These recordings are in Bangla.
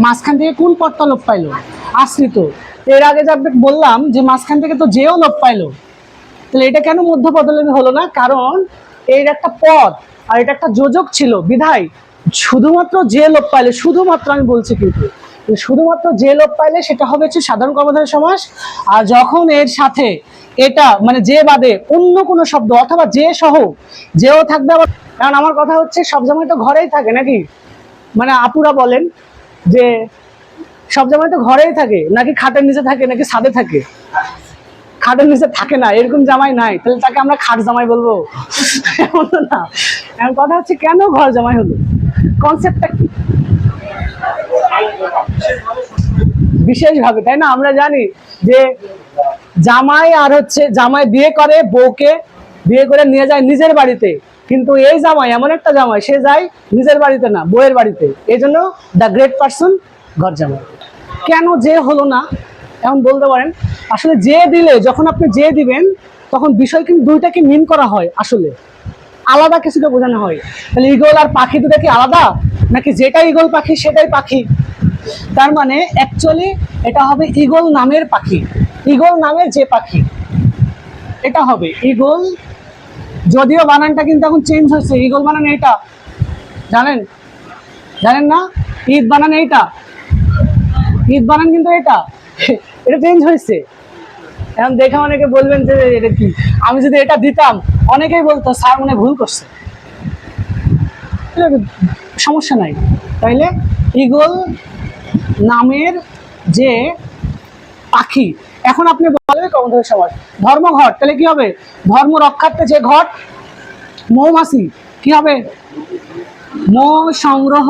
মাঝখান থেকে কোন পদটা লোপ পাইলো? আশ্রিত। এর আগে যে আপনাকে বললাম যে মাঝখান থেকে তো যেও লোপ পাইলো, তাহলে এটা কেন মধ্য পদলোপী হলো না? কারণ এর একটা পদ আর এটা একটা যোজক ছিল, বিধায় শুধুমাত্র যে লোপ পাইলে, শুধুমাত্র আমি বলছি কিন্তু শুধুমাত্র যে লোপ পাইলে সেটা হবে হচ্ছে সাধারণ কর্মধারী সমাস। আর যখন এর সাথে এটা মানে যে বাদে অন্য কোনো শব্দ অথবা যে সহ যেও থাকবে আবার। কারণ আমার কথা হচ্ছে সব সময় তো ঘরেই থাকে নাকি, মানে আপুরা বলেন যে সব সময় তো ঘরেই থাকে নাকি খাটের নিচে থাকে নাকি ছাদে থাকে? খাটের নিচে থাকে না, এরকম জামাই নাই, তাহলে তাকে আমরা খাট জামাই বলবো? এমন তো না। এখন কথা হচ্ছে কেন ঘর জামাই হলো, কনসেপ্টটা কি? বিশেষভাবে, তাই না? আমরা জানি যে জামাই আর হচ্ছে জামাই বিয়ে করে বউকে, বিয়ে করে নিয়ে যায় নিজের বাড়িতে, কিন্তু এই জামাই এমন একটা জামাই, সে যায় নিজের বাড়িতে না, বউয়ের বাড়িতে। এই জন্য দ্য গ্রেট পারসন ঘর জামাই। কেন যে হলো না এখন বলতে পারেন? আসলে যে দিলে, যখন আপনি যে দিবেন তখন বিষয় কিন্তু দুইটাকে মিন করা হয়, আসলে আলাদা কিছুকে বোঝানো হয়। তাহলে ঈগল আর পাখি দুটা কি আলাদা, নাকি যেটা ঈগল পাখি সেটাই পাখি? তার মানে অ্যাকচুয়ালি এটা হবে ঈগল নামের পাখি, ঈগল নামের যে পাখি এটা হবে ঈগল। যদিও বানানটা কিন্তু এখন চেঞ্জ হয়েছে, ঈগল বানান এইটা, জানেন? জানেন না? ঈদ বানান এইটা, ঈদ বানান কিন্তু এটা এটা চেঞ্জ হয়েছে। এখন দেখে অনেকে বলবেন যে এটা কি, আমি যদি এটা দিতাম অনেকেই বলতো স্যার মনে ভুল করছে। সমস্যা নাই। তাইলে ঈগল নামের যে পাখি, এখন আপনি বলবেন কর্মধারী সমাস। ধর্মঘট, তাহলে কি হবে? ধর্ম রক্ষার্থে যে ঘট, মৌমাছি কি হবে? মৌ সংগ্রহ,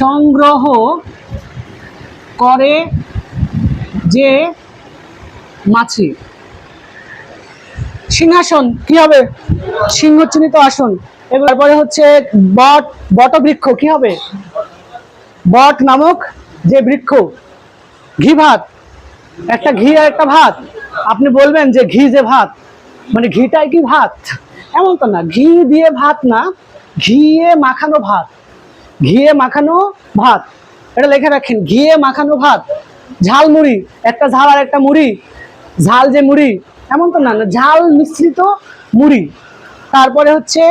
সংগ্রহ করে যে মাছি। সিংহাসন কি হবে? সিংহ চিহ্নিত আসন। তারপরে হচ্ছে বট, বটবৃক্ষ কি হবে? বট নামক যে বৃক্ষ। ঘি ভাত, একটা ঘি আর একটা ভাত। আপনি বলবেন যে ঘি যে ভাত, মানে ঘিটাই কি ভাত? এমন তো না, ঘি দিয়ে ভাত না, ঘিয়ে মাখানো ভাত, ঘিয়ে মাখানো ভাত, এটা লেখা রাখেন, ঘিয়ে মাখানো ভাত। ঝাল মুড়ি, একটা ঝাল আর একটা মুড়ি, ঝাল যে মুড়ি, এমন তো না, ঝাল মিশ্রিত মুড়ি। তারপরে হচ্ছে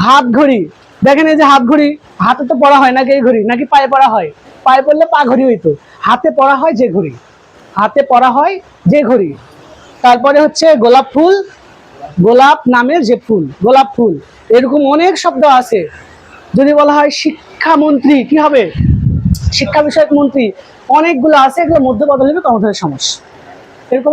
হাত ঘড়ি, দেখেন এই যে হাত ঘড়ি, হাতে তো পড়া হয় নাকি এই ঘড়ি, নাকি পায়ে পড়া হয়? পায়ে পড়লে পা ঘড়ি হইতো, হাতে পড়া হয় যে ঘড়ি, হাতে পড়া হয় যে ঘড়ি। তারপরে হচ্ছে গোলাপ ফুল, গোলাপ নামের যে ফুল, গোলাপ ফুল। এরকম অনেক শব্দ আছে। যদি বলা হয় শিক্ষামন্ত্রী কি হবে? শিক্ষা বিষয়ক মন্ত্রী। অনেকগুলো আছে, এগুলো মধ্য পদলোপী কর্মধারী সমাস। এরকম